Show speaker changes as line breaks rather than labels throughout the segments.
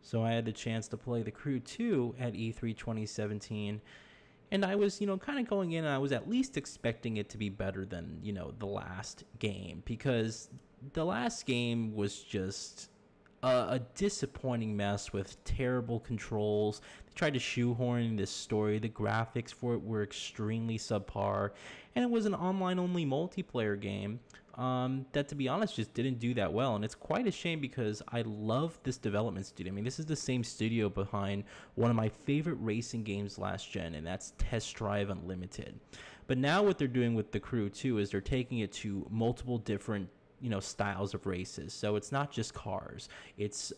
So I had the chance to play The Crew 2 at E3 2017. And I was, kind of going in and I was at least expecting it to be better than, the last game. Because the last game was just a disappointing mess with terrible controls. They tried to shoehorn this story. The graphics for it were extremely subpar, and it was an online-only multiplayer game that, to be honest, just didn't do that well. And it's quite a shame because I love this development studio. I mean, this is the same studio behind one of my favorite racing games last gen, and that's Test Drive Unlimited. But now what they're doing with The Crew 2 is they're taking it to multiple different styles of races. So it's not just cars, it's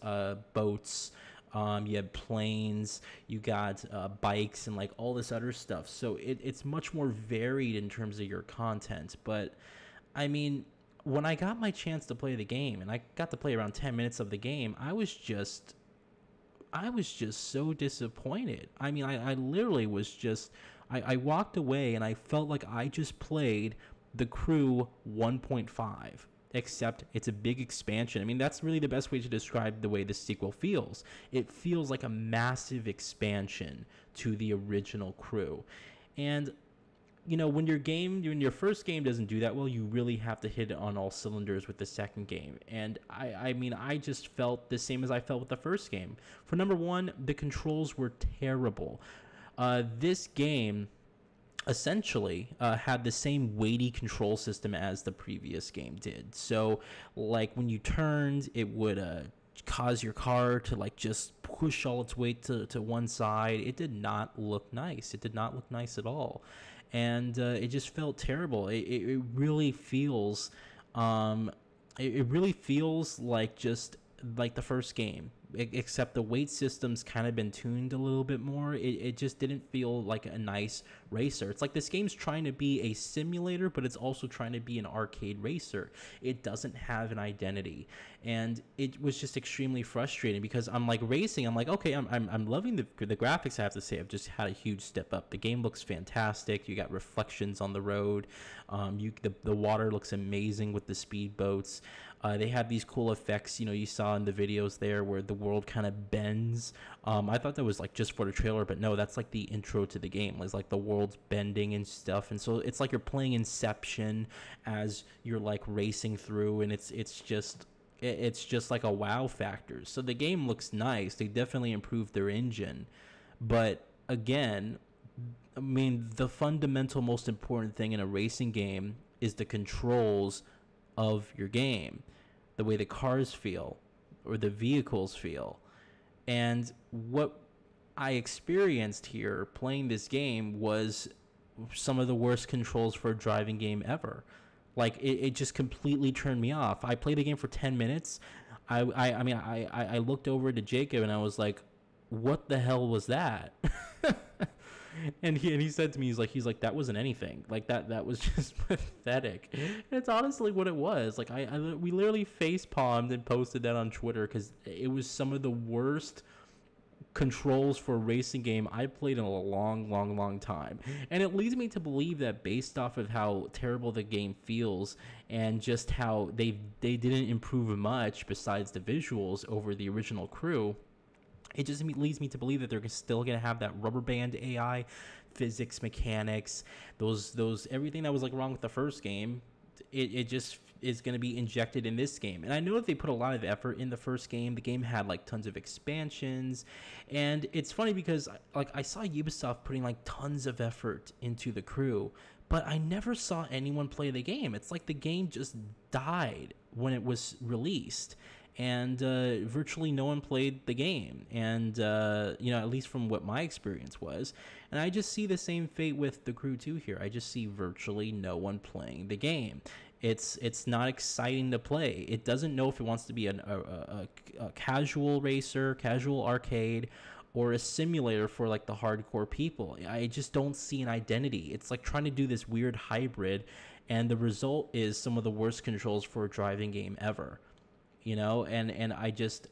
boats, you have planes, you got bikes, and like all this other stuff. So it's much more varied in terms of your content. But I mean, when I got my chance to play the game, and I got to play around 10 minutes of the game, I was just so disappointed. I mean, I literally was just, I walked away and I felt like I just played The Crew 1.5, except it's a big expansion. I mean, that's really the best way to describe the way this sequel feels. It feels like a massive expansion to the original Crew. And when your first game doesn't do that well, you really have to hit it on all cylinders with the second game. And I mean, I just felt the same as I felt with the first game. For number one, the controls were terrible. This game essentially had the same weighty control system as the previous game did. So like when you turned, it would cause your car to like just push all its weight to one side. It did not look nice. It did not look nice at all. And it just felt terrible. It really feels it really feels like just like the first game, except the weight system's kind of been tuned a little bit more. It just didn't feel like a nice racer. It's like this game's trying to be a simulator, but it's also trying to be an arcade racer. It doesn't have an identity, and it was just extremely frustrating because I'm like racing. I'm like, okay, I'm loving the graphics. I have to say, I've just had a huge step up. The game looks fantastic. You got reflections on the road. The water looks amazing with the speedboats. They have these cool effects. You saw in the videos there where the world kind of bends. I thought that was like just for the trailer, but no, that's like the intro to the game. It's like the world's bending and stuff, and so it's like you're playing Inception as you're like racing through, and it's just like a wow factor. So the game looks nice. They definitely improved their engine, but again, I mean, the fundamental most important thing in a racing game is the controls of your game, the way the cars feel or the vehicles feel. And what I experienced here playing this game was some of the worst controls for a driving game ever. Like it just completely turned me off. I played the game for 10 minutes. I looked over to Jacob and I was like, what the hell was that? And he said to me, he's like, that wasn't anything. Like that was just pathetic. And it's honestly what it was. Like we literally face palmed and posted that on Twitter because it was some of the worst controls for a racing game I played in a long time. And it leads me to believe that based off of how terrible the game feels and just how they didn't improve much besides the visuals over the original Crew, it just leads me to believe that they're still going to have that rubber band AI, physics, mechanics, those everything that was like wrong with the first game. It just is going to be injected in this game. And I know that they put a lot of effort in the first game. The game had like tons of expansions, and it's funny because like I saw Ubisoft putting like tons of effort into the Crew, but I never saw anyone play the game. It's like the game just died when it was released, and virtually no one played the game. And at least from what my experience was, and I just see the same fate with the Crew 2 here. I just see virtually no one playing the game. It's not exciting to play. It doesn't know if it wants to be a casual racer, casual arcade, or a simulator for like the hardcore people. I just don't see an identity. It's like trying to do this weird hybrid, and the result is some of the worst controls for a driving game ever. And I just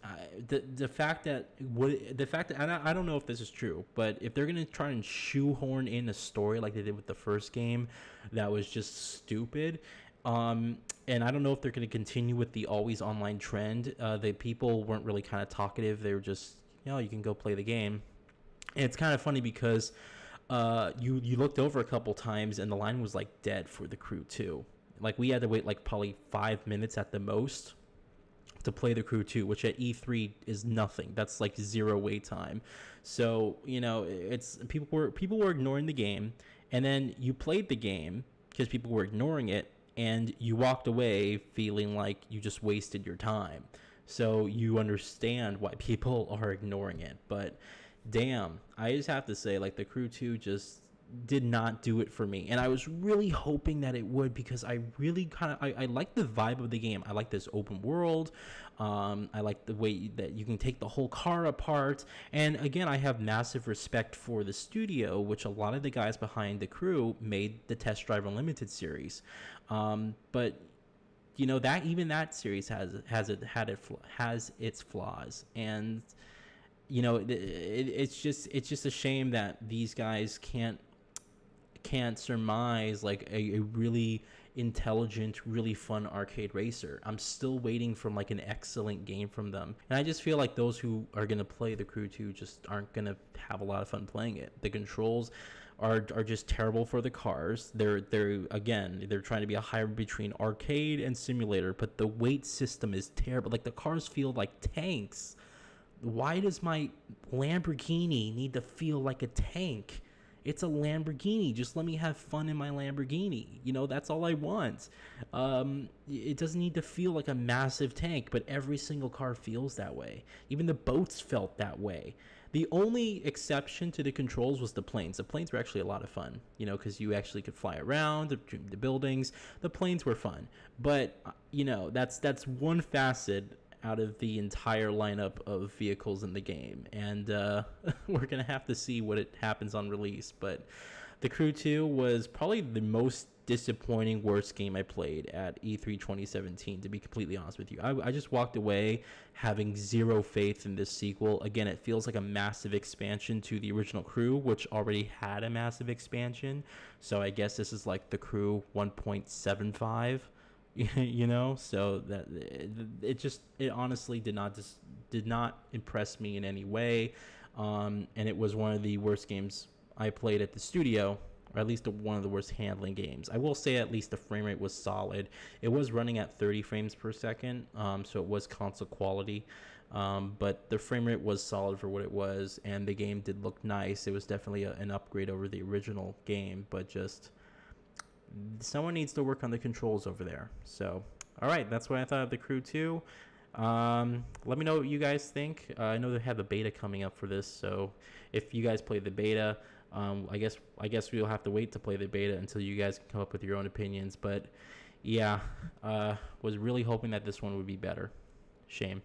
the fact that and I don't know if this is true, but if they're gonna try and shoehorn in a story like they did with the first game, that was just stupid. And I don't know if they're going to continue with the always online trend. The people weren't really kind of talkative. They were just, you know, you can go play the game. And it's kind of funny because you looked over a couple times and the line was like dead for the Crew 2. Like we had to wait like probably 5 minutes at the most to play the Crew 2, which at E3 is nothing. That's like zero wait time. So, you know, it's people were ignoring the game, and then you played the game because people were ignoring it, and you walked away feeling like you just wasted your time. So you understand why people are ignoring it. But damn, I just have to say, like, the Crew 2 just did not do it for me, and I was really hoping that it would, because I really kind of I like the vibe of the game. I like this open world. I like the way that you can take the whole car apart, and again, I have massive respect for the studio, which a lot of the guys behind the Crew made the Test Drive Unlimited series. But you know, that even that series has its flaws, and you know, it's just a shame that these guys can't surmise like a really intelligent, really fun arcade racer. I'm still waiting for like an excellent game from them, and I just feel like those who are gonna play the Crew 2 just aren't gonna have a lot of fun playing it. The controls are just terrible for the cars. They're trying to be a hybrid between arcade and simulator, but the weight system is terrible. Like, the cars feel like tanks. Why does my Lamborghini need to feel like a tank? It's a Lamborghini. Just let me have fun in my Lamborghini. You know, that's all I want. It doesn't need to feel like a massive tank, but every single car feels that way. Even the boats felt that way. The only exception to the controls was the planes. The planes were actually a lot of fun, you know, because you actually could fly around the buildings. The planes were fun. But, you know, that's one facet out of the entire lineup of vehicles in the game, and we're gonna have to see what it happens on release. But the Crew 2 was probably the most disappointing, worst game I played at E3 2017, to be completely honest with you. I just walked away having zero faith in this sequel. Again, it feels like a massive expansion to the original Crew, which already had a massive expansion, so I guess this is like the Crew 1.75. You know, so that it honestly did not impress me in any way, and it was one of the worst games I played at the studio, or at least one of the worst handling games. I will say at least the frame rate was solid. It was running at 30 frames per second, so it was console quality, but the frame rate was solid for what it was, and the game did look nice. It was definitely an upgrade over the original game, but just someone needs to work on the controls over there. So, all right, that's what I thought of the Crew 2. Let me know what you guys think. I know they have a beta coming up for this, so if you guys play the beta, I guess we'll have to wait to play the beta until you guys can come up with your own opinions. But yeah, was really hoping that this one would be better. Shame.